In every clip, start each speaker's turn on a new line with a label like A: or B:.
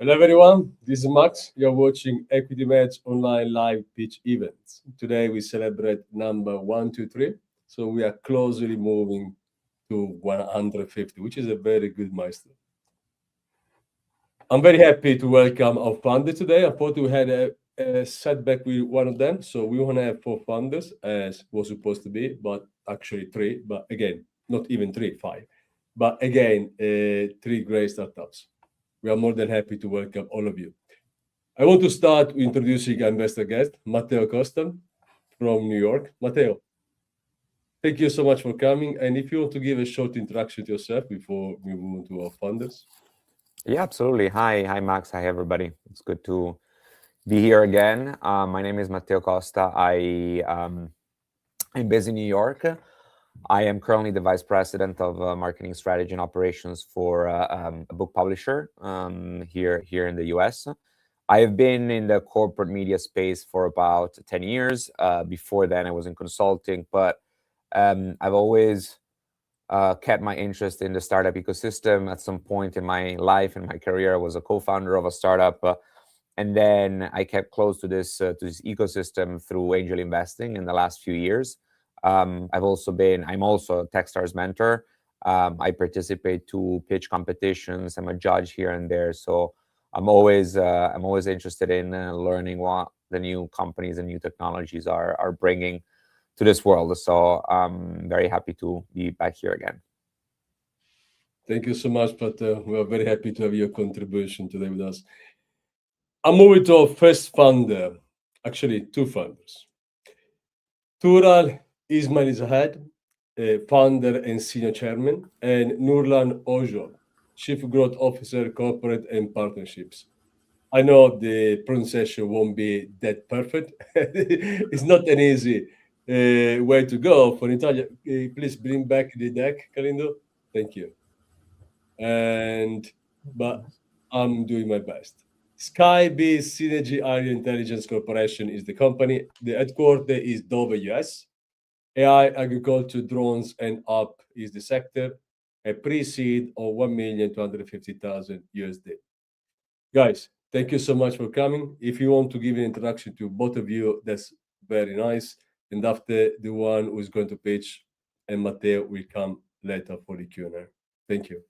A: Hello everyone, this is Max. You're watching EquityMatch online live pitch events. Today we celebrate number 123, so we are closely moving to 150, which is a very good milestone. I'm very happy to welcome our founders today. I thought we had a setback with one of them, so we want to have 4 founders as was supposed to be, but actually 3. But again, not even 3, 5. But again, 3 great startups. We are more than happy to welcome all of you. I want to start with introducing our investor guest, Matteo Costa from New York. Matteo, thank you so much for coming. And if you want to give a short introduction to yourself before we move on to our founders.
B: Yeah, absolutely. Hi, Max. Hi, everybody. It's good to be here again. My name is Matteo Costa. I'm based in New York. I am currently the vice president of marketing strategy and operations for a book publisher here in the US. I have been in the corporate media space for about 10 years. Before then, I was in consulting, but I've always kept my interest in the startup ecosystem. At some point in my life and my career, I was a co-founder of a startup. And then I kept close to this ecosystem through angel investing in the last few years. I'm also a Techstars mentor. I participate to pitch competitions. I'm a judge here and there. So I'm always interested in learning what the new companies and new technologies are bringing to this world. So I'm very happy to be back here again.
A: Thank you so much, Matteo. We are very happy to have your contribution today with us. I'm moving to our first founder, actually 2 founders. Tural Ismail Zahed, founder and senior chairman, and Nurlan Ojov, chief growth officer, corporate and partnerships. I know the pronunciation won't be that perfect. It's not an easy way to go for Italia. Please bring back the deck, Calindo. Thank you. But I'm doing my best. Skybee Synergy Area Intelligence Corporation is the company. The headquarters is Dover, US. AI, agriculture, drones, and up is the sector. A pre-seed of 1,250,000 USD. Guys, thank you so much for coming. If you want to give an introduction to both of you, that's very nice. And after the one who is going to pitch, and Matteo will come later for the Q&A. Thank you.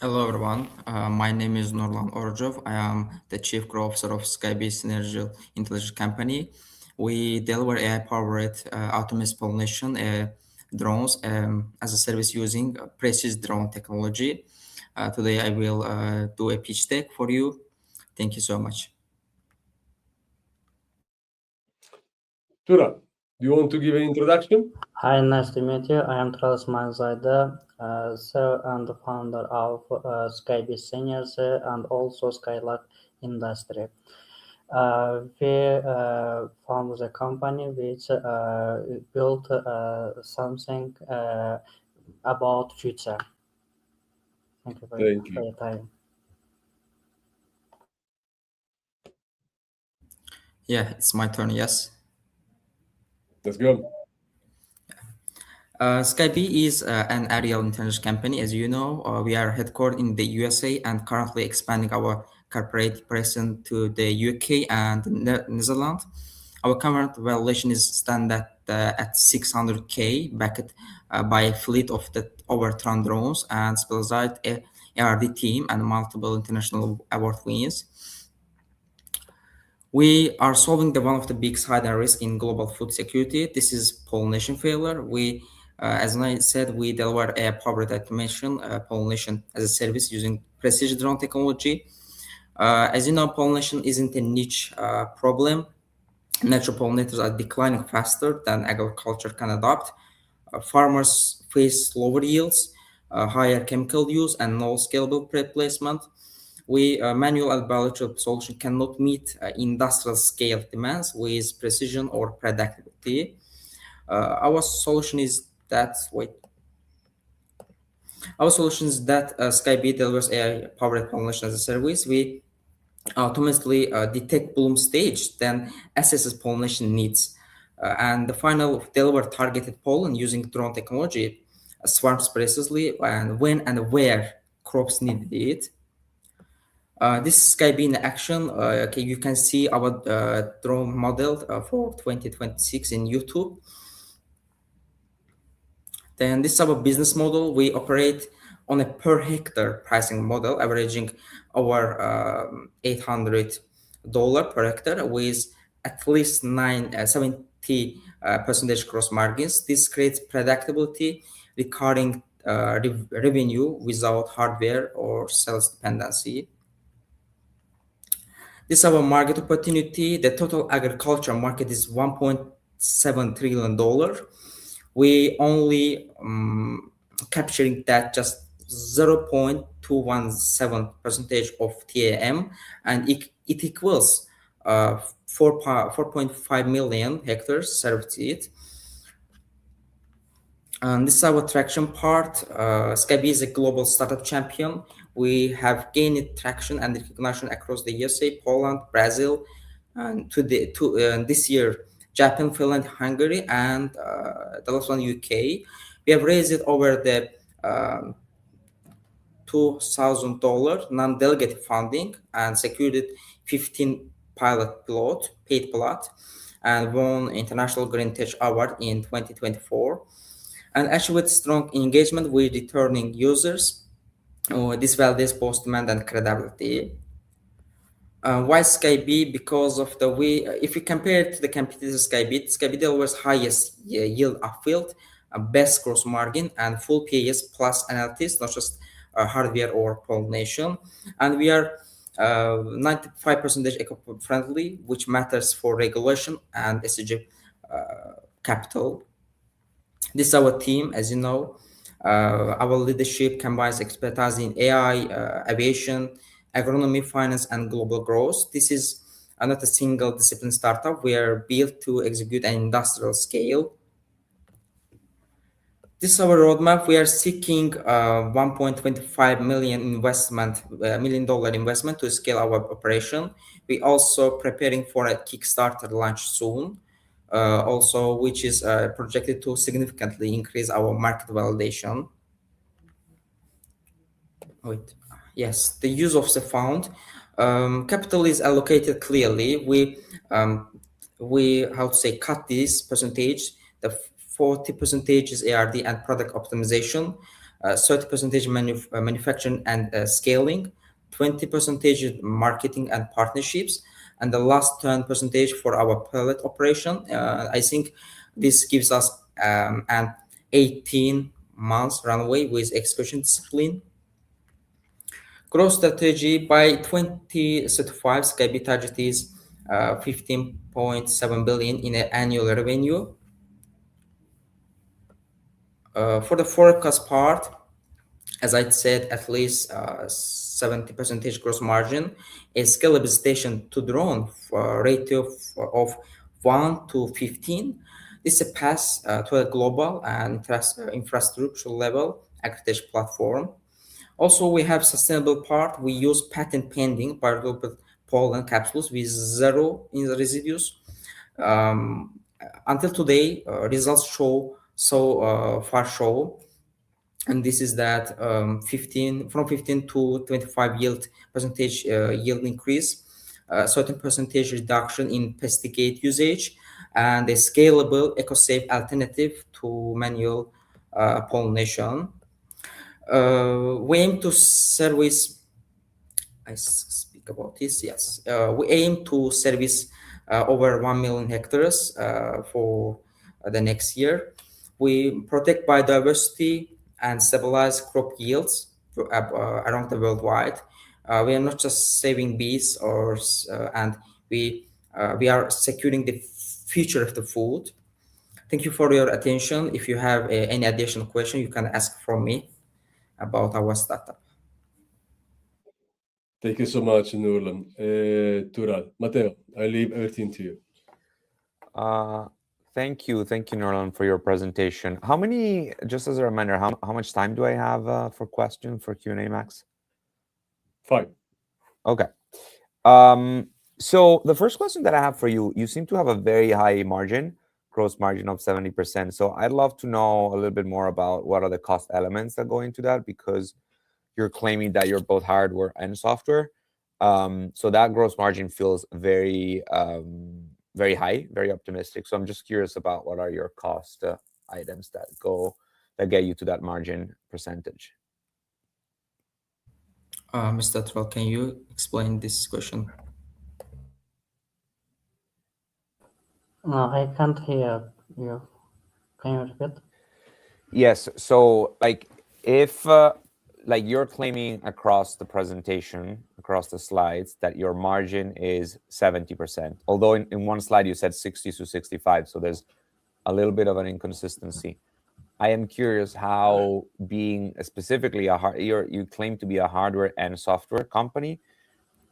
C: Hello everyone, my name is Nurlan Orjov. I am the Chief Growth Officer of Skybee Synergy Intelligence Company. We deliver AI-powered autonomous pollination drones as a service using precision drone technology. Today I will do a pitch deck for you. Thank you so much.
A: Tura, do you want to give an introduction?
D: Hi, nice to meet you. I am Travis Manzada, CEO and the founder of Skybee Seniors and also Skylark Industry. We founded a company which built something about future. Thank you for your time.
C: Yeah, it's my turn, yes.
A: Let's go.
C: Skybee is an aerial intelligence company. As you know, we are headquartered in the USA and currently expanding our corporate presence to the UK and Netherlands. Our current valuation is stand at 600K, backed by a fleet of the overturned drones and specialized ARD team and multiple international award wins. We are solving one of the biggest hidden risks in global food security. This is pollination failure. As I said, we deliver a powered automation pollination as a service using precision drone technology. As you know, pollination isn't a niche problem. Natural pollinators are declining faster than agriculture can adapt. Farmers face lower yields, higher chemical use, and no scalable placement. Manual and biological solution cannot meet industrial scale demands with precision or predictability. Our solution is that Skybee delivers AI-powered pollination as a service. We automatically detect bloom stage, then assesses pollination needs, and the final deliver targeted pollen using drone technology. swarms precisely and when and where crops needed it. This is Skype in action. Okay, you can see our drone model for 2026 in YouTube. Then this is our business model. We operate on a per hectare pricing model, averaging over $800 per hectare with at least 70% gross margins. This creates predictability, recurring revenue without hardware or sales dependency. This is our market opportunity. The total agriculture market is $1.7 trillion. We only capturing that just 0.217% of TAM, and it equals 4.5 million hectares served it. And this is our traction part. Skype is a global startup champion. We have gained traction and recognition across the USA, Poland, Brazil, and this year, Japan, Finland, Hungary, and the last one, UK. We have raised over the $2,000 non-delegate funding and secured 15 paid pilot, and won International Green Tech Award in 2024. And actually, with strong engagement with returning users, this validates both demand and credibility. Why Skype? Because of the way, if you compare it to the competitors, Skype delivers highest yield upfield, best gross margin, and full PAS plus analytics, not just hardware or pollination. And we are 95% eco-friendly, which matters for regulation and SG capital. This is our team, as you know. Our leadership combines expertise in AI, aviation, agronomy, finance, and global growth. This is not a single discipline startup. We are built to execute an industrial scale. This is our roadmap. We are seeking $1.25 million investment to scale our operation. We also preparing for a Kickstarter launch soon. Also, which is projected to significantly increase our market validation. Wait, yes, the use of the fund. Capital is allocated clearly. We cut this percentage. The 40% is ARD and product optimization, 30% manufacturing and scaling, 20% marketing and partnerships, and the last 10% for our pilot operation. I think this gives us an 18 months runway with execution discipline. Growth strategy by 2035, Skype target is 15.7 billion in annual revenue. For the forecast part, as I said, at least 70% gross margin, a scalable station to drone ratio of 1 to 15. This is a path to a global and infrastructure level agritech platform. Also, we have sustainable part. We use patent pending biodegradable pollen capsules with zero in the residues. Until today, results show and this is that 15 to 25 yield increase, certain percentage reduction in pesticide usage, and a scalable eco-safe alternative to manual pollination. We aim to service. I speak about this. Yes, we aim to service over 1 million hectares for the next year. We protect biodiversity and stabilize crop yields around the worldwide. We are not just saving bees, and we are securing the future of the food. Thank you for your attention. If you have any additional question, you can ask from me about our startup.
A: Thank you so much, Nurlan. Tural, Matteo, I leave everything to you.
B: Thank you, Nurlan, for your presentation. Just as a reminder, how much time do I have for Q&A, Max?
A: 5.
B: Okay. So the first question that I have for you, you seem to have a very high gross margin of 70%. So I'd love to know a little bit more about what are the cost elements that go into that, because you're claiming that you're both hardware and software. So that gross margin feels very, very high, very optimistic. So I'm just curious about what are your cost items that get you to that margin percentage.
C: Mr. Troll, can you explain this question?
D: No, I can't hear you. Can you repeat?
B: Yes. So like if like you're claiming across the presentation, across the slides, that your margin is 70%, although in one slide you said 60 to 65. So there's a little bit of an inconsistency. I am curious how, being specifically you claim to be a hardware and software company,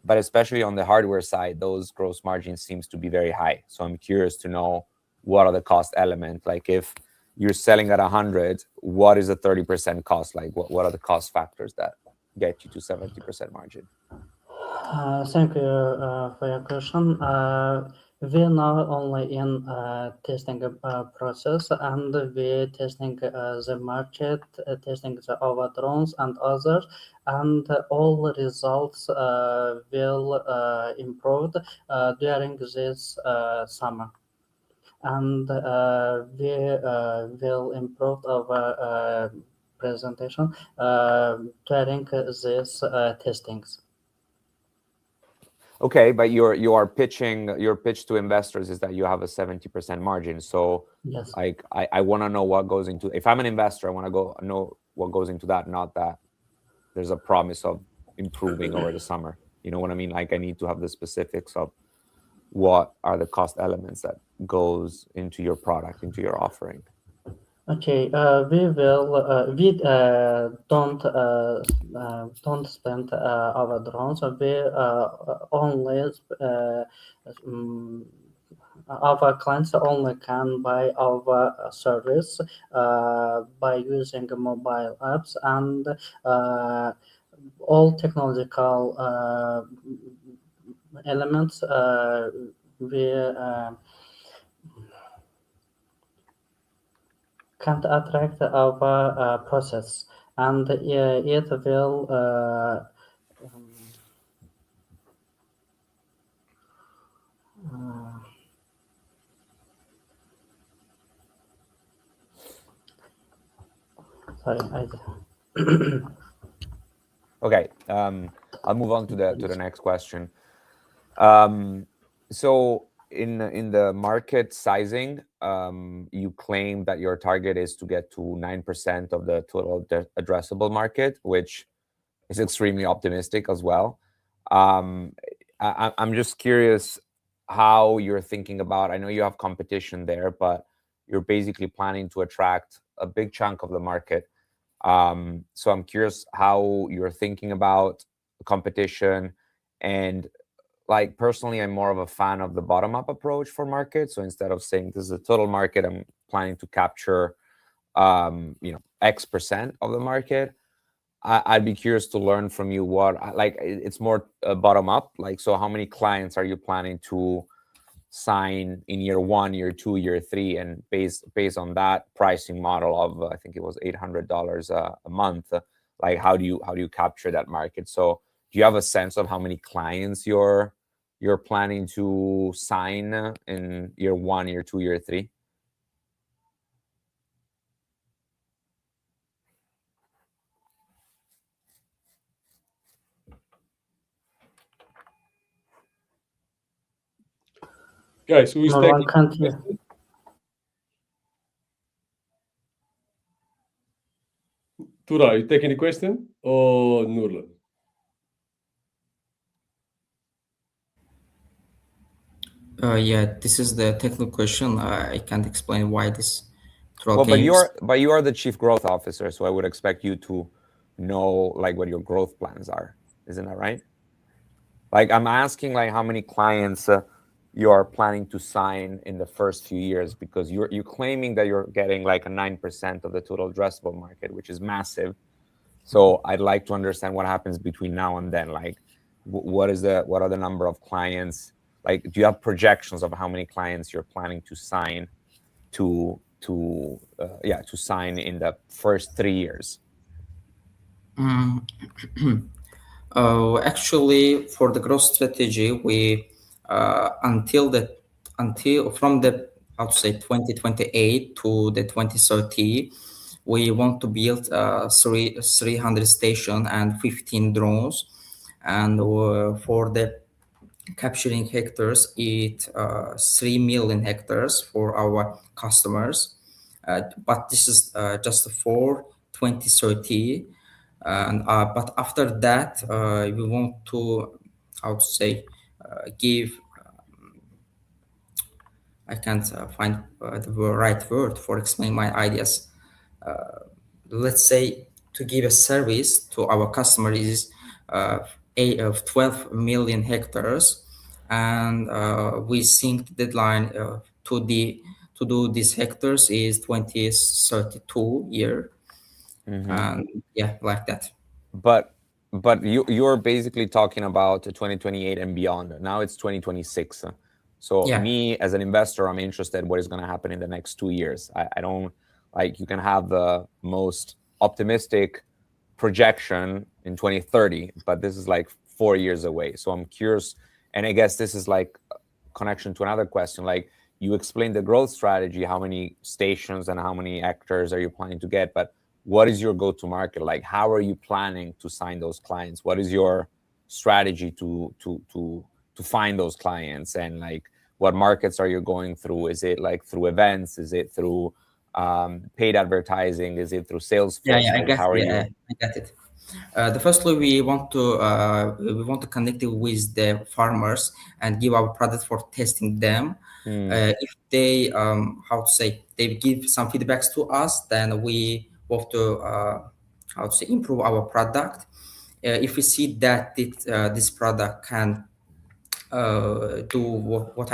B: but especially on the hardware side, those gross margins seems to be very high. So I'm curious to know what are the cost elements. Like if you're selling at 100, what is the 30% cost? Like what are the cost factors that get you to 70% margin?
D: Thank you for your question. We are now only in testing process, and we testing the market, testing our drones and others, and all results will improve during this summer. And we will improve our presentation during these testings.
B: Okay, but your pitch to investors is that you have a 70% margin. So
D: yes,
B: like I want to know what goes into. If I'm an investor, I want to know what goes into that. Not that there's a promise of improving over the summer. You know what I mean? Like I need to have the specifics of what are the cost elements that goes into your product, into your offering.
D: Okay, we will. We don't spend our drones. We only our clients only can buy our service by using mobile apps, and all technological elements we can't attract our process, and it will sorry.
B: Okay, I'll move on to the next question. So in the market sizing, you claim that your target is to get to 9% of the total addressable market, which is extremely optimistic as well. I'm just curious how you're thinking about. I know you have competition there, but you're basically planning to attract a big chunk of the market. So I'm curious how you're thinking about competition. And like personally, I'm more of a fan of the bottom-up approach for markets. So instead of saying this is a total market, I'm planning to capture X% of the market. I'd be curious to learn from you what, like, it's more bottom-up. Like, so how many clients are you planning to sign in year 1, year 2, year 3, and based on that pricing model of I think it was $800 a month, like how do you capture that market? So do you have a sense of how many clients you're planning to sign in year 1, year 2, year 3?
A: Guys, who is taking
D: question?
A: Tura, are you taking the question or Nurlan?
C: Yeah, this is the technical question. I can't explain why this.
B: Well, but you are the chief growth officer, so I would expect you to know like what your growth plans are. Isn't that right? Like I'm asking like how many clients you are planning to sign in the first few years, because you're claiming that you're getting like a 9% of the total addressable market, which is massive. So I'd like to understand what happens between now and then. Like what are the number of clients? Like, do you have projections of how many clients you're planning to sign to sign in the first 3 years?
C: Actually, for the growth strategy, we from the, how to say, 2028 to the 2030, we want to build 300 stations and 15 drones, and for the capturing hectares, 3 million hectares for our customers. But this is just for 2030. But after that, we want to, how to say, give. I can't find the right word for explaining my ideas. Let's say to give a service to our customers is 12 million hectares, and we think the deadline to do these hectares is 2032 year. And yeah, like that.
B: But you're basically talking about 2028 and beyond. Now it's 2026. So
C: Yeah.
B: Me as an investor, I'm interested in what is going to happen in the next 2 years. I don't like, you can have the most optimistic projection in 2030, but this is like 4 years away. So I'm curious, and I guess this is like a connection to another question. Like, you explained the growth strategy, how many stations and how many hectares are you planning to get, but what is your go-to-market? Like, how are you planning to sign those clients? What is your strategy to find those clients? And like, what markets are you going through? Is it like through events? Is it through paid advertising? Is it through Salesforce?
C: Yeah,
B: like, how are you?
C: I get it. Firstly, we want to connect with the farmers and give our product for testing them. If they, how to say, they give some feedbacks to us, then we have to, how to say, improve our product. If we see that this product can do what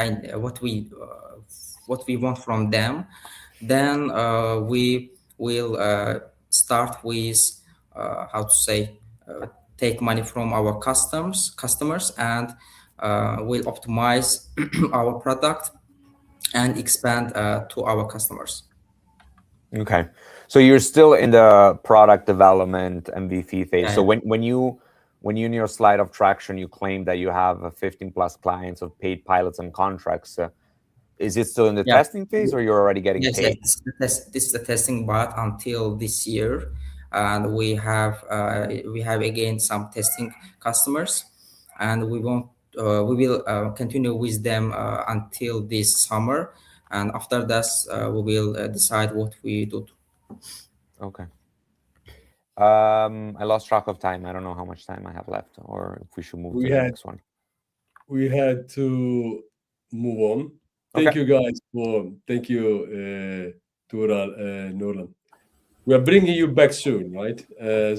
C: we want from them, then we will start with, how to say, take money from our customers, and we'll optimize our product and expand to our customers.
B: Okay, so you're still in the product development MVP phase.
C: Yeah.
B: So when you in your slide of traction, you claim that you have 15 plus clients of paid pilots and contracts. Is it still in the testing phase, or you're already getting paid?
C: Yes, this is the testing, but until this year, and we have again some testing customers, and we will continue with them until this summer, and after that we will decide what we do.
B: Okay. I lost track of time. I don't know how much time I have left, or if we should move to the next one.
A: We had to move on. Thank you guys thank you, Tural, Nurlan. We are bringing you back soon, right?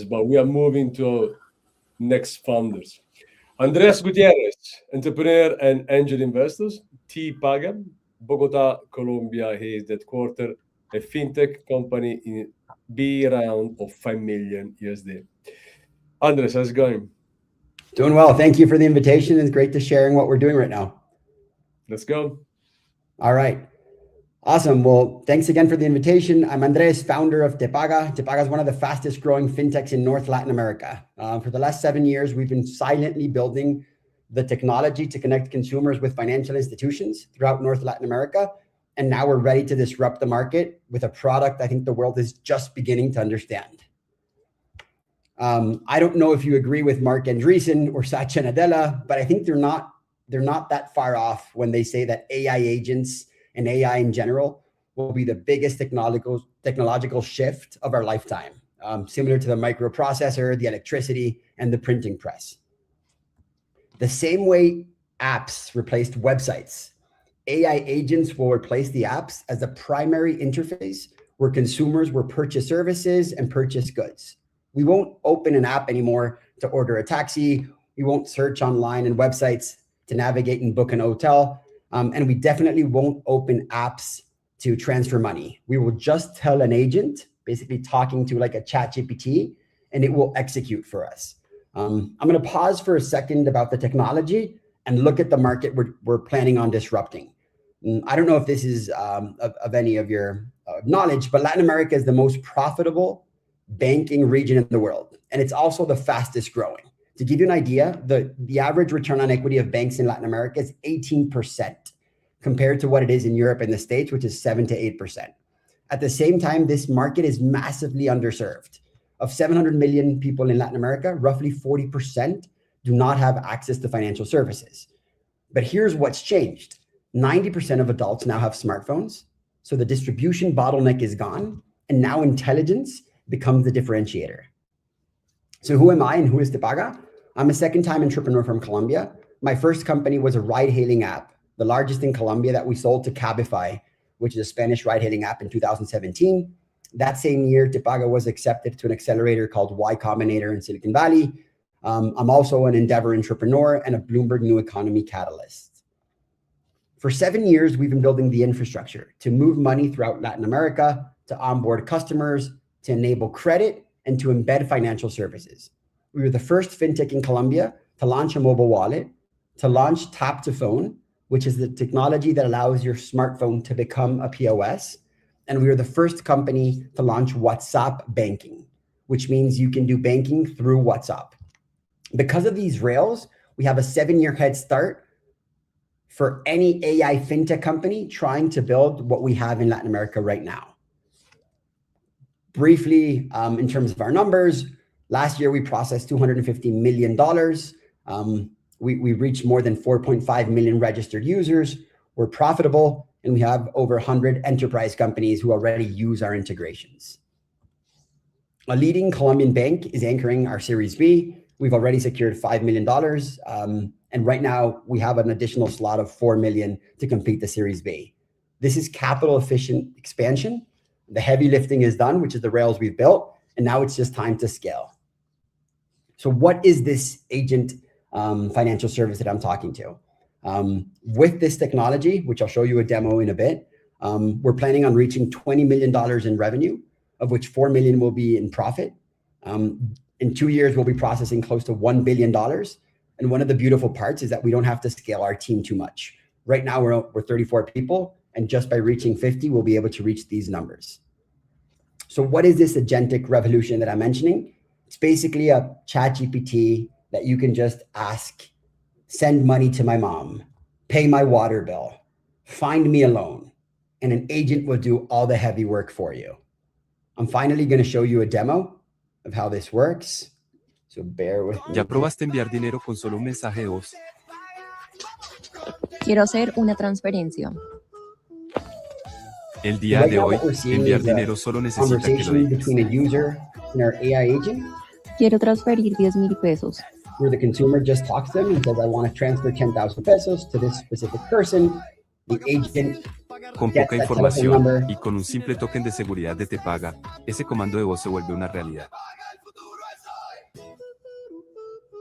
A: But we are moving to next founders. Andres Gutierrez, entrepreneur and angel investors, T Paga, Bogota, Colombia. He is headquartered a fintech company in B round of 5 million USD. Andres, how's it going?
E: Doing well. Thank you for the invitation. It's great to sharing what we're doing right now.
A: Let's go.
E: All right. Awesome. Well, thanks again for the invitation. I'm Andres, founder of Tepaga. Tepaga is one of the fastest growing fintechs in North Latin America. For the last 7 years, we've been silently building the technology to connect consumers with financial institutions throughout North Latin America. And now we're ready to disrupt the market with a product I think the world is just beginning to understand. I don't know if you agree with Mark Andreessen or Satya Nadella, but I think they're not that far off when they say that AI agents and AI in general will be the biggest technological shift of our lifetime, similar to the microprocessor, the electricity, and the printing press. The same way apps replaced websites, AI agents will replace the apps as the primary interface where consumers will purchase services and purchase goods. We won't open an app anymore to order a taxi. We won't search online and websites to navigate and book an hotel. And we definitely won't open apps to transfer money. We will just tell an agent, basically talking to like a ChatGPT, and it will execute for us. I'm going to pause for a second about the technology and look at the market we're planning on disrupting. I don't know if this is of any of your knowledge, but Latin America is the most profitable banking region in the world. And it's also the fastest growing. To give you an idea, the average return on equity of banks in Latin America is 18% compared to what it is in Europe and the States, which is 7 to 8%. At the same time, this market is massively underserved. Of 700 million people in Latin America, roughly 40% do not have access to financial services. But here's what's changed. 90% of adults now have smartphones. So the distribution bottleneck is gone. And now intelligence becomes the differentiator. So who am I and who is Tepaga? I'm a second-time entrepreneur from Colombia. My first company was a ride-hailing app, the largest in Colombia, that we sold to Cabify, which is a Spanish ride-hailing app, in 2017. That same year, Tepaga was accepted to an accelerator called Y Combinator in Silicon Valley. I'm also an Endeavor entrepreneur and a Bloomberg New Economy catalyst. For 7 years, we've been building the infrastructure to move money throughout Latin America, to onboard customers, to enable credit, and to embed financial services. We were the first fintech in Colombia to launch a mobile wallet, to launch tap to phone, which is the technology that allows your smartphone to become a POS. And we were the first company to launch WhatsApp banking, which means you can do banking through WhatsApp. Because of these rails, we have a 7-year head start for any AI fintech company trying to build what we have in Latin America right now. Briefly, in terms of our numbers, last year we processed $250 million. We reached more than 4.5 million registered users. We're profitable, and we have over 100 enterprise companies who already use our integrations. A leading Colombian bank is anchoring our Series B. We've already secured $5 million. And right now we have an additional slot of 4 million to complete the Series B. This is capital efficient expansion. The heavy lifting is done, which is the rails we've built. And now it's just time to scale. So what is this agent financial service that I'm talking to? With this technology, which I'll show you a demo in a bit, we're planning on reaching $20 million in revenue, of which 4 million will be in profit. In 2 years, we'll be processing close to $1 billion. And one of the beautiful parts is that we don't have to scale our team too much. Right now, we're 34 people, and just by reaching 50, we'll be able to reach these numbers. So what is this agentic revolution that I'm mentioning? It's basically a ChatGPT that you can just ask, send money to my mom, pay my water bill, find me a loan, and an agent will do all the heavy work for you. I'm finally going to show you a demo of how this works. So bear with me.
F: ¿Ya probaste enviar dinero con solo un mensaje de voz?
G: Quiero hacer una transferencia.
F: El día de hoy, enviar dinero solo necesita que lo digas.
E: Between a user and our AI agent.
G: Quiero transferir 10,000 pesos.
E: Where the consumer just talks to them and says, I want to transfer 10,000 pesos to this specific person. The agent
F: Con poca información y con un simple token de seguridad de Tepaga, ese comando de voz se vuelve una realidad.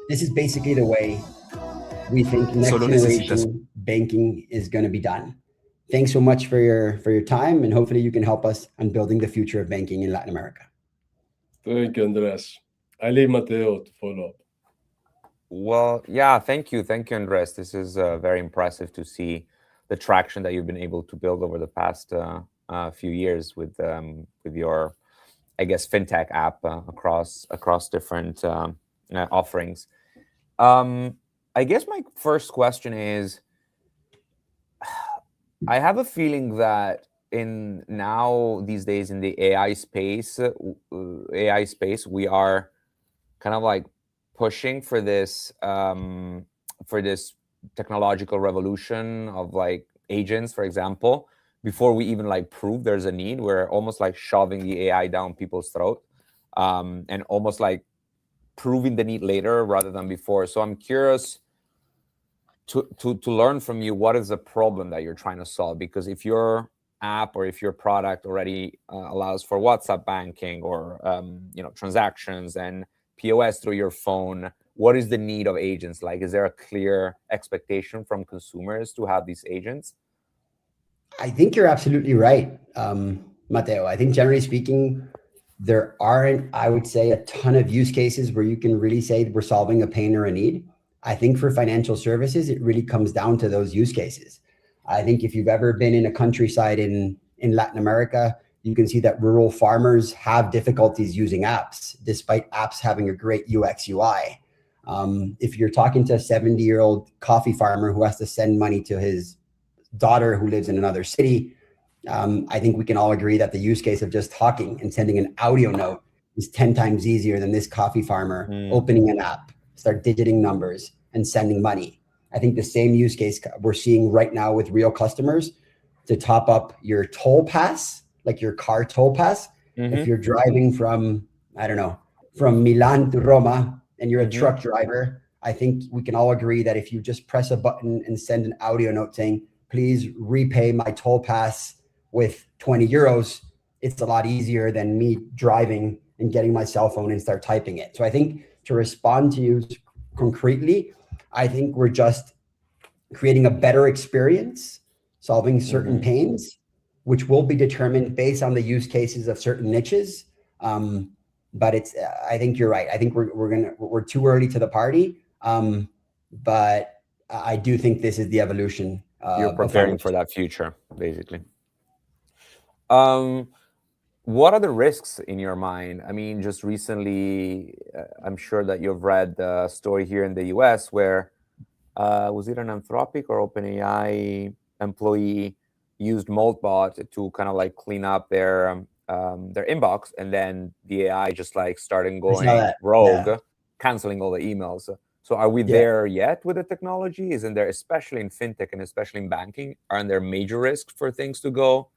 E: This is basically the way we think next generation banking is going to be done. Thanks so much for your time, and hopefully you can help us on building the future of banking in Latin America.
A: Thank you, Andres. I leave Matteo to follow up.
B: Well, yeah, thank you, Andres. This is very impressive to see the traction that you've been able to build over the past few years with your, I guess, fintech app across different offerings. I guess my first question is, I have a feeling that these days in the AI space, we are kind of like pushing for this technological revolution of like agents, for example. Before we even like prove there's a need, we're almost like shoving the AI down people's throat, and almost like proving the need later rather than before. So I'm curious to learn from you, what is the problem that you're trying to solve? Because if your app or if your product already allows for WhatsApp banking or transactions and POS through your phone, what is the need of agents? Like, is there a clear expectation from consumers to have these agents?
E: I think you're absolutely right, Matteo. I think generally speaking, there aren't, I would say, a ton of use cases where you can really say we're solving a pain or a need. I think for financial services, it really comes down to those use cases. I think if you've ever been in a countryside in Latin America, you can see that rural farmers have difficulties using apps, despite apps having a great UX UI. If you're talking to a 70-year-old coffee farmer who has to send money to his daughter who lives in another city, I think we can all agree that the use case of just talking and sending an audio note is 10 times easier than this coffee farmer opening an app, start digiting numbers and sending money. I think the same use case we're seeing right now with real customers to top up your toll pass, like your car toll pass. If you're driving from, I don't know, from Milan to Roma and you're a truck driver, I think we can all agree that if you just press a button and send an audio note saying, please repay my toll pass with 20 euros, it's a lot easier than me driving and getting my cell phone and start typing it. So I think to respond to you concretely, I think we're just creating a better experience, solving certain pains, which will be determined based on the use cases of certain niches. But it's, I think you're right. I think we're too early to the party. But I do think this is the evolution.
B: You're preparing for that future, basically. What are the risks in your mind? I mean, just recently, I'm sure that you've read the story here in the US where, was it an Anthropic or OpenAI employee used Moltbot to kind of like clean up their inbox, and then the AI just like started going rogue, canceling all the emails. So are we there yet with the technology? Isn't there, especially in fintech and especially in banking, aren't there major risks for things to go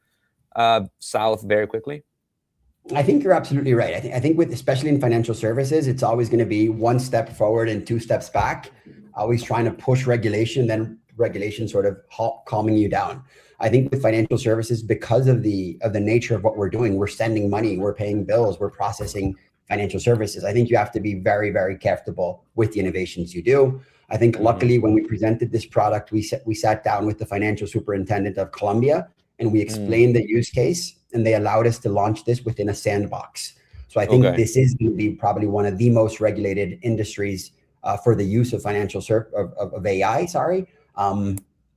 B: south very quickly?
E: I think you're absolutely right. I think with, especially in financial services, it's always going to be one step forward and two steps back, always trying to push regulation, then regulation sort of calming you down. I think with financial services, because of the nature of what we're doing, we're sending money, we're paying bills, we're processing financial services. I think you have to be very, very careful with the innovations you do. I think luckily when we presented this product, we sat down with the financial superintendent of Colombia and we explained the use case, and they allowed us to launch this within a sandbox. So I think this is going to be probably one of the most regulated industries for the use of financial of AI.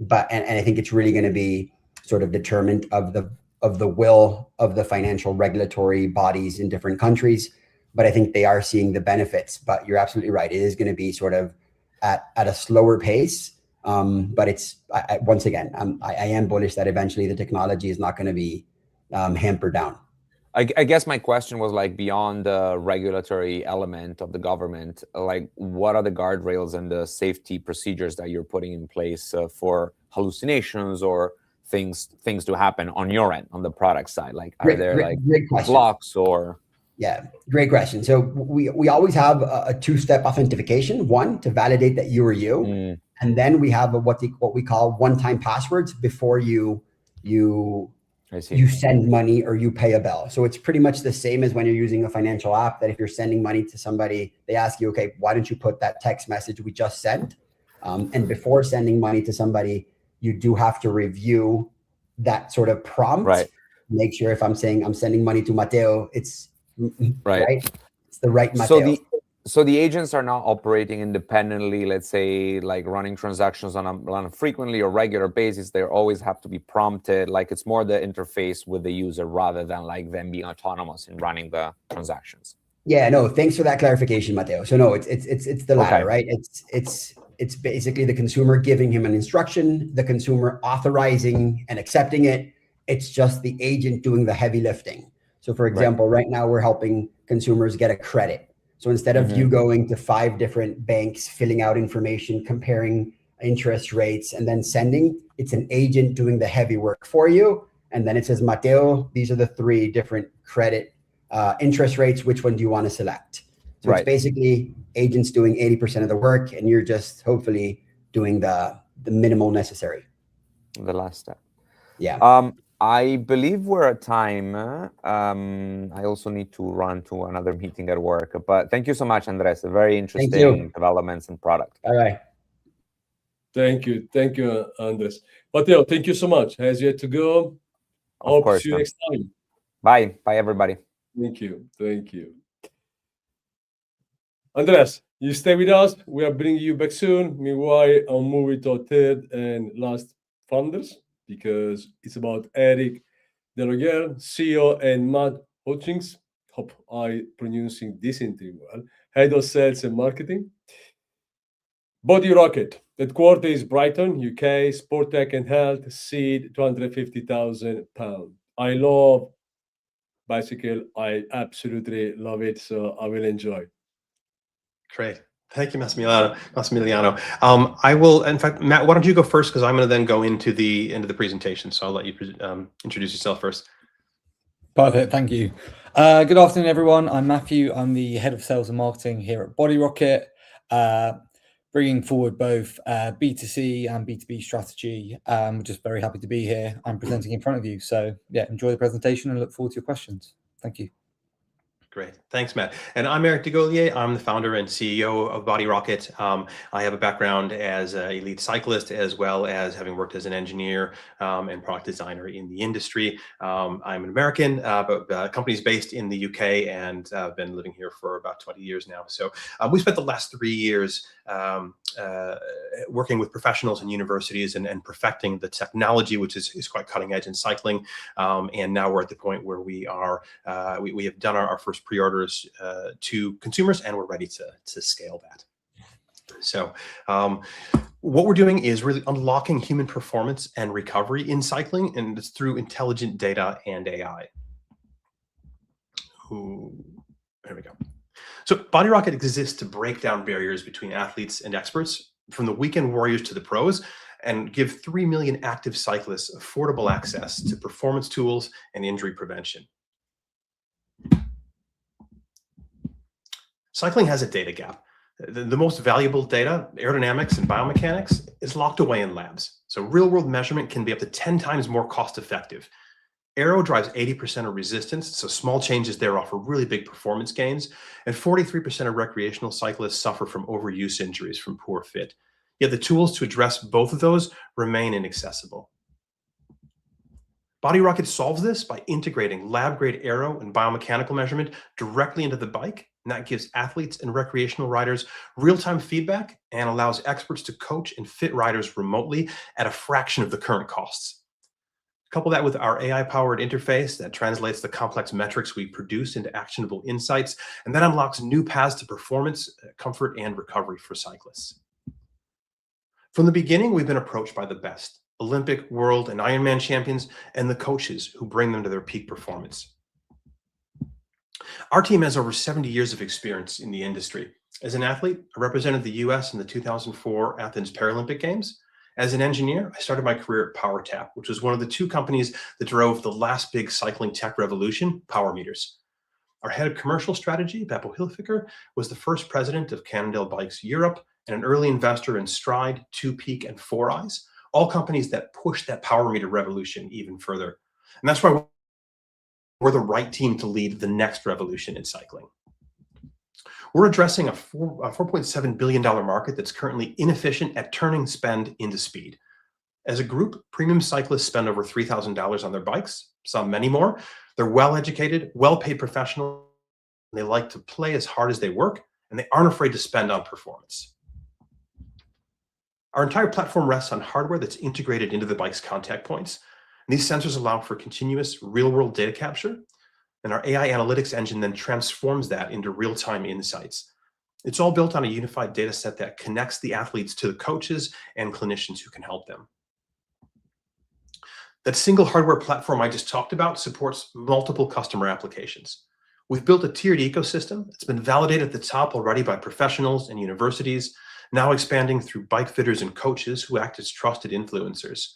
E: But I think it's really going to be sort of determined of the will of the financial regulatory bodies in different countries. But I think they are seeing the benefits. But you're absolutely right. It is going to be sort of at a slower pace. But it's once again, I am bullish that eventually the technology is not going to be hampered down.
B: I guess my question was like beyond the regulatory element of the government, like what are the guardrails and the safety procedures that you're putting in place for hallucinations or things to happen on your end, on the product side? Like are there blocks or?
E: Yeah, great question. So we always have a two-step authentication, one to validate that you are you. And then we have what we call one-time passwords before you send money or you pay a bill. So it's pretty much the same as when you're using a financial app, that if you're sending money to somebody, they ask you, okay, why don't you put that text message we just sent? And before sending money to somebody, you do have to review that sort of prompt. Make sure if I'm saying I'm sending money to Mateo, it's right. It's the right Mateo.
B: So the agents are not operating independently, let's say, like running transactions on a frequently or regular basis. They always have to be prompted. Like it's more the interface with the user rather than like them being autonomous in running the transactions.
E: Yeah, no, thanks for that clarification, Mateo. So no, it's the latter, right? It's basically the consumer giving him an instruction, the consumer authorizing and accepting it. It's just the agent doing the heavy lifting. So for example, right now we're helping consumers get a credit. So instead of you going to 5 different banks, filling out information, comparing interest rates, and then sending, it's an agent doing the heavy work for you. And then it says, Mateo, these are the 3 different credit interest rates. Which one do you want to select? So it's basically agents doing 80% of the work, and you're just hopefully doing the minimal necessary.
B: The last step.
E: Yeah.
B: I believe we're at time. I also need to run to another meeting at work. But thank you so much, Andres. Very interesting developments and product.
E: All right.
A: Thank you, Andres. Mateo, thank you so much. Has yet to go.
B: Of course.
A: See you next time.
B: Bye, everybody.
A: Thank you. Andres, you stay with us. We are bringing you back soon. Meanwhile, I'll move it to our third and last founders, because it's about Eric Deloguer, CEO, and Matt Hutchings, hope I pronouncing this name well, Head of Sales and Marketing. Body Rocket, headquarters is Brighton, UK, Sport Tech and Health, seed £250,000. I love bicycle. I absolutely love it, so I will enjoy.
H: Great. Thank you, Massimiliano. I will, in fact, Matt, why don't you go first, because I'm going to then go into the presentation. So I'll let you introduce yourself first.
I: Perfect. Thank you. Good afternoon, everyone. I'm Matthew. I'm the head of sales and marketing here at Body Rocket, bringing forward both B2C and B2B strategy. We're just very happy to be here. I'm presenting in front of you. So yeah, enjoy the presentation and look forward to your questions. Thank you.
H: Great. Thanks, Matt. And I'm Eric Degolier. I'm the founder and CEO of Body Rocket. I have a background as an elite cyclist, as well as having worked as an engineer and product designer in the industry. I'm an American, but the company's based in the UK, and I've been living here for about 20 years now. So we spent the last 3 years working with professionals and universities and perfecting the technology, which is quite cutting edge in cycling. And now we're at the point where we are, we have done our first pre-orders to consumers, and we're ready to scale that. So what we're doing is really unlocking human performance and recovery in cycling, and it's through intelligent data and AI. Ooh, there we go. So Body Rocket exists to break down barriers between athletes and experts, from the weekend warriors to the pros, and give 3 million active cyclists affordable access to performance tools and injury prevention. Cycling has a data gap. The most valuable data, aerodynamics and biomechanics, is locked away in labs. So real-world measurement can be up to 10 times more cost-effective. Aero drives 80% of resistance, so small changes there offer really big performance gains, and 43% of recreational cyclists suffer from overuse injuries from poor fit. Yet the tools to address both of those remain inaccessible. Body Rocket solves this by integrating lab-grade aero and biomechanical measurement directly into the bike, and that gives athletes and recreational riders real-time feedback and allows experts to coach and fit riders remotely at a fraction of the current costs. Couple that with our AI-powered interface that translates the complex metrics we produce into actionable insights, and that unlocks new paths to performance, comfort, and recovery for cyclists. From the beginning, we've been approached by the best Olympic, world, and Ironman champions, and the coaches who bring them to their peak performance. Our team has over 70 years of experience in the industry. As an athlete, I represented the US in the 2004 Athens Paralympic Games. As an engineer, I started my career at PowerTap, which was one of the 2 companies that drove the last big cycling tech revolution, power meters. Our head of commercial strategy, Beppo Hilfiger, was the first president of Cannondale Bikes Europe and an early investor in Stride, 2Peak, and 4Eyes, all companies that pushed that power meter revolution even further. And that's why we're the right team to lead the next revolution in cycling. We're addressing a $4.7 billion market that's currently inefficient at turning spend into speed. As a group, premium cyclists spend over $3,000 on their bikes, some many more. They're well-educated, well-paid professionals, and they like to play as hard as they work, and they aren't afraid to spend on performance. Our entire platform rests on hardware that's integrated into the bike's contact points. And these sensors allow for continuous real-world data capture, and our AI analytics engine then transforms that into real-time insights. It's all built on a unified data set that connects the athletes to the coaches and clinicians who can help them. That single hardware platform I just talked about supports multiple customer applications. We've built a tiered ecosystem that's been validated at the top already by professionals and universities, now expanding through bike fitters and coaches who act as trusted influencers.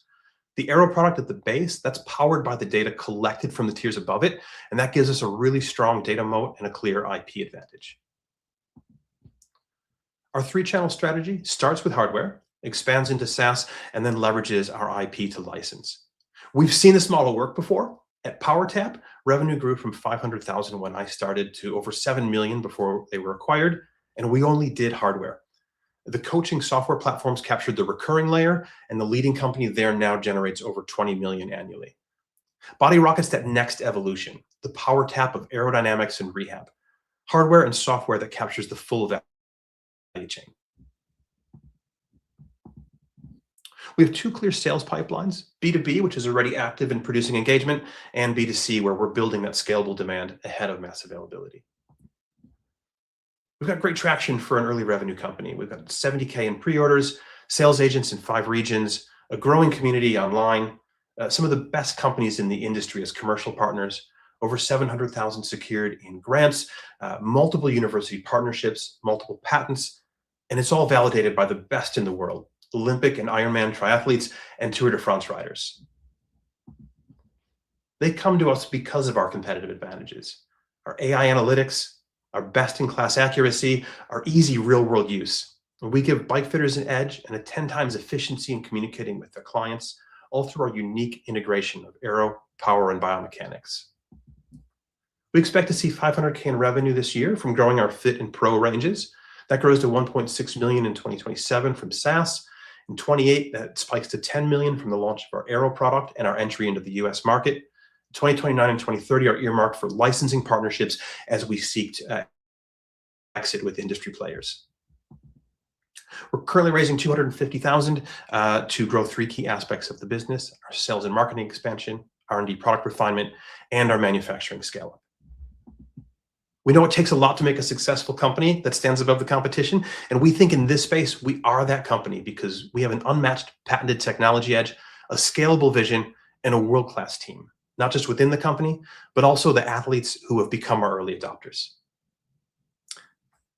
H: The Aero product at the base, that's powered by the data collected from the tiers above it, and that gives us a really strong data moat and a clear IP advantage. Our 3-channel strategy starts with hardware, expands into SaaS, and then leverages our IP to license. We've seen this model work before. At PowerTap, revenue grew from $500,000 when I started to over $7 million before they were acquired, and we only did hardware. The coaching software platforms captured the recurring layer, and the leading company there now generates over 20 million annually. Body Rocket's that next evolution, the PowerTap of aerodynamics and rehab, hardware and software that captures the full value chain. We have two clear sales pipelines, B2B, which is already active in producing engagement, and B2C, where we're building that scalable demand ahead of mass availability. We've got great traction for an early revenue company. We've got 70K in pre-orders, sales agents in 5 regions, a growing community online, some of the best companies in the industry as commercial partners, over 700,000 secured in grants, multiple university partnerships, multiple patents, and it's all validated by the best in the world, Olympic and Ironman triathletes and Tour de France riders. They come to us because of our competitive advantages, our AI analytics, our best-in-class accuracy, our easy real-world use. And we give bike fitters an edge and a 10 times efficiency in communicating with their clients, all through our unique integration of aero, power, and biomechanics. We expect to see 500K in revenue this year from growing our Fit and Pro ranges. That grows to 1.6 million in 2027 from SaaS. In 28, that spikes to 10 million from the launch of our aero product and our entry into the US market. 2029 and 2030 are earmarked for licensing partnerships as we seek to exit with industry players. We're currently raising 250,000 to grow 3 key aspects of the business: our sales and marketing expansion, R&D product refinement, and our manufacturing scale-up. We know it takes a lot to make a successful company that stands above the competition, and we think in this space we are that company because we have an unmatched patented technology edge, a scalable vision, and a world-class team, not just within the company, but also the athletes who have become our early adopters.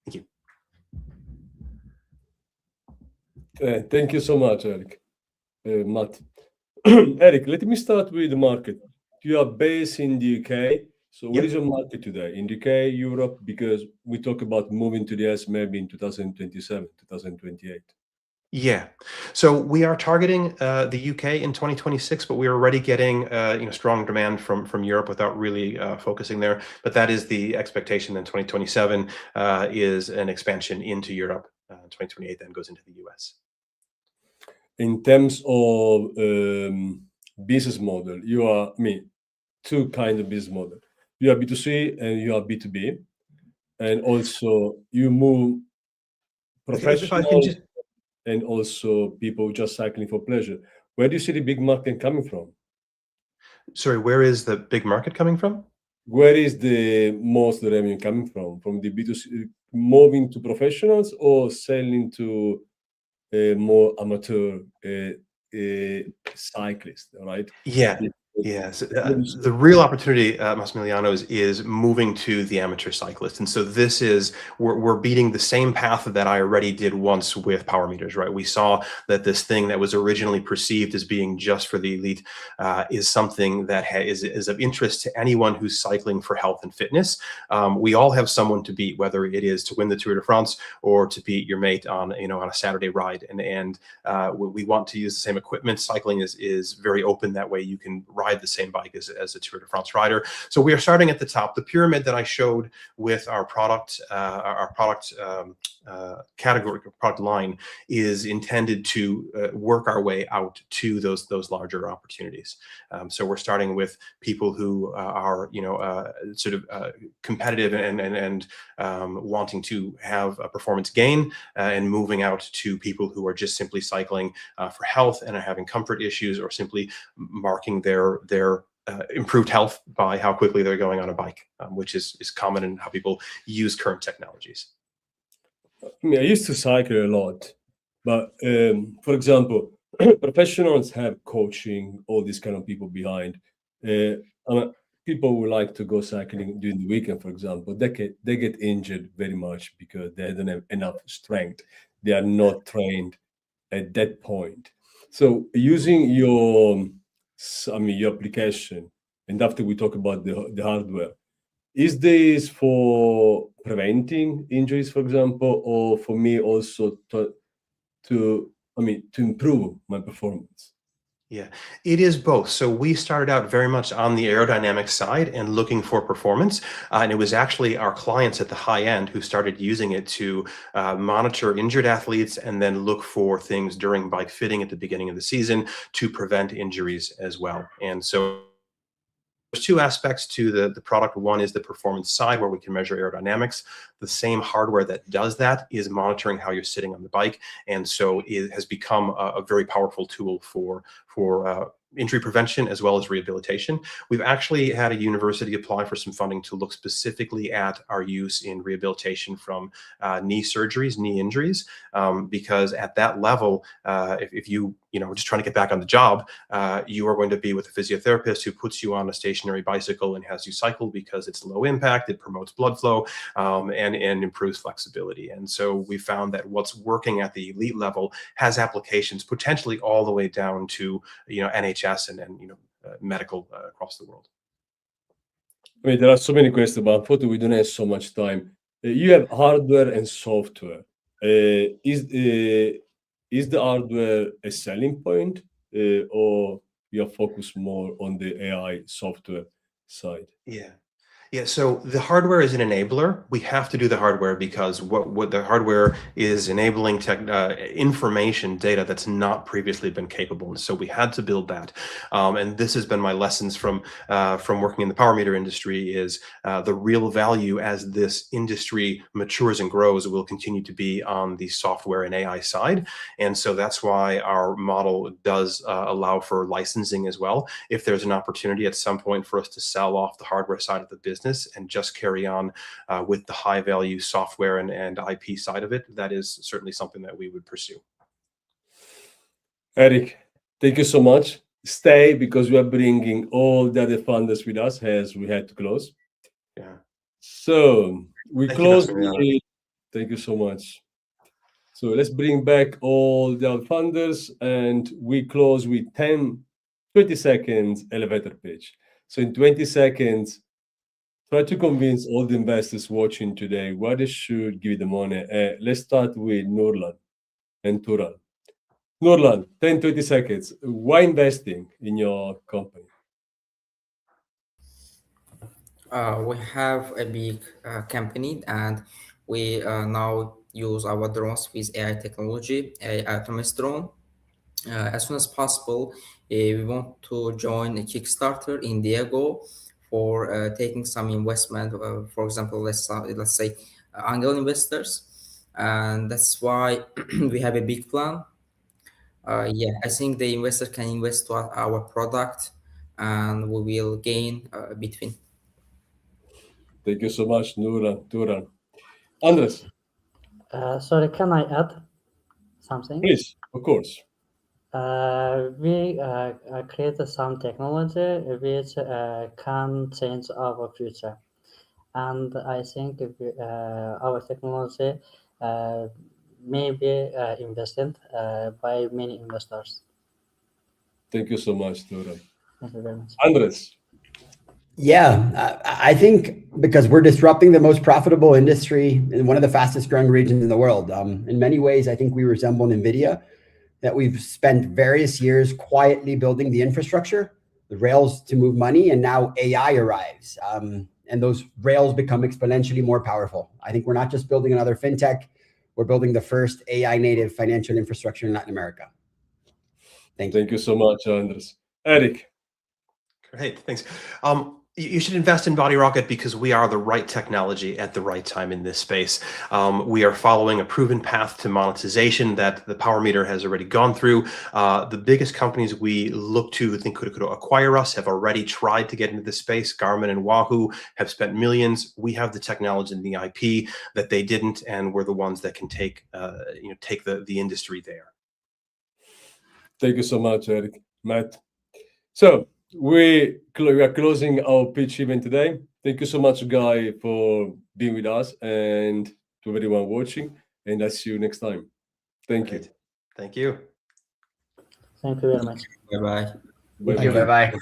H: Thank you.
A: Thank you so much, Eric. Matt. Eric, let me start with the market. You are based in the UK. So what is your market today? In the UK, Europe, because we talk about moving to the US maybe in 2027, 2028.
H: Yeah, so we are targeting the UK in 2026, but we are already getting strong demand from Europe without really focusing there. But that is the expectation. In 2027 is an expansion into Europe. 2028 then goes into the US.
A: In terms of business model, you are two kinds of business model. You are B2C and you are B2B, and also you move professionals and also people just cycling for pleasure. Where do you see the big market coming from?
H: Sorry, where is the big market coming from?
A: Where is the most revenue coming from? From the B2C, moving to professionals or selling to more amateur cyclists, right?
H: Yeah. Yes, the real opportunity, Massimiliano, is moving to the amateur cyclist. And so this is, we're beating the same path that I already did once with power meters, right? We saw that this thing that was originally perceived as being just for the elite is something that is of interest to anyone who's cycling for health and fitness. We all have someone to beat, whether it is to win the Tour de France or to beat your mate on a Saturday ride. And we want to use the same equipment. Cycling is very open that way. You can ride the same bike as a Tour de France rider. So we are starting at the top. The pyramid that I showed with our product category, product line, is intended to work our way out to those larger opportunities. So we're starting with people who are competitive and wanting to have a performance gain, and moving out to people who are just simply cycling for health and are having comfort issues, or simply marking their improved health by how quickly they're going on a bike, which is common in how people use current technologies.
A: I used to cycle a lot, but for example, professionals have coaching, all these kind of people behind. People who like to go cycling during the weekend, for example, they get injured very much because they don't have enough strength. They are not trained at that point. So using your application, and after we talk about the hardware, is this for preventing injuries, for example, or for me also to improve my performance?
H: Yeah, it is both. So we started out very much on the aerodynamic side and looking for performance. And it was actually our clients at the high end who started using it to monitor injured athletes and then look for things during bike fitting at the beginning of the season to prevent injuries as well. And so two aspects to the product. One is the performance side, where we can measure aerodynamics. The same hardware that does that is monitoring how you're sitting on the bike, and so it has become a very powerful tool for injury prevention as well as rehabilitation. We've actually had a university apply for some funding to look specifically at our use in rehabilitation from knee surgeries, knee injuries, because at that level, if you just trying to get back on the job, you are going to be with a physiotherapist who puts you on a stationary bicycle and has you cycle because it's low impact, it promotes blood flow, and improves flexibility. And so we found that what's working at the elite level has applications potentially all the way down to NHS and medical across the world.
A: I mean, there are so many questions, but unfortunately, we don't have so much time. You have hardware and software. Is the hardware a selling point, or you are focused more on the AI software side?
H: Yeah, so the hardware is an enabler. We have to do the hardware because what the hardware is enabling information, data that's not previously been capable. And so we had to build that. And this has been my lessons from working in the power meter industry is the real value as this industry matures and grows will continue to be on the software and AI side. And so that's why our model does allow for licensing as well. If there's an opportunity at some point for us to sell off the hardware side of the business and just carry on with the high value software and IP side of it, that is certainly something that we would pursue.
A: Eric, thank you so much. Stay, because we are bringing all the other funders with us as we had to close.
H: Yeah.
A: So we close.
H: Thank
A: you so much. So let's bring back all the other funders, and we close with 20 seconds elevator pitch. So in 20 seconds, try to convince all the investors watching today why they should give you the money. Let's start with Nurlan and Turan. Nurlan, 10-20 seconds. Why investing in your company?
C: We have a big company, and we now use our drones with AI technology, AI autonomous drone. As soon as possible, we want to join a Kickstarter in Diego for taking some investment. For example, let's say angel investors, and that's why we have a big plan. Yeah, I think the investor can invest to our product, and we will gain between.
A: Thank you so much, Turan. Andres.
D: Sorry, can I add something?
A: Please, of course.
D: We created some technology which can change our future, and I think our technology may be invested by many investors.
A: Thank you so much, Turan.
D: Thank you very much.
A: Andres.
E: Yeah, I think because we're disrupting the most profitable industry in one of the fastest growing regions in the world. In many ways, I think we resemble NVIDIA, that we've spent various years quietly building the infrastructure, the rails to move money, and now AI arrives. And those rails become exponentially more powerful. I think we're not just building another fintech, we're building the first AI native financial infrastructure in Latin America. Thank you.
A: Thank you so much, Andres. Eric.
H: Great, thanks. You should invest in Body Rocket because we are the right technology at the right time in this space. We are following a proven path to monetization that the power meter has already gone through. The biggest companies we look to who think could acquire us have already tried to get into this space. Garmin and Wahoo have spent millions. We have the technology and the IP that they didn't, and we're the ones that can take the industry there.
A: Thank you so much, Eric. Matt. So we are closing our pitch event today. Thank you so much, Guy, for being with us, and to everyone watching. And I'll see you next time. Thank you.
H: Thank you.
D: Thank you very much.
C: Bye-bye.
E: Thank you. Bye-bye.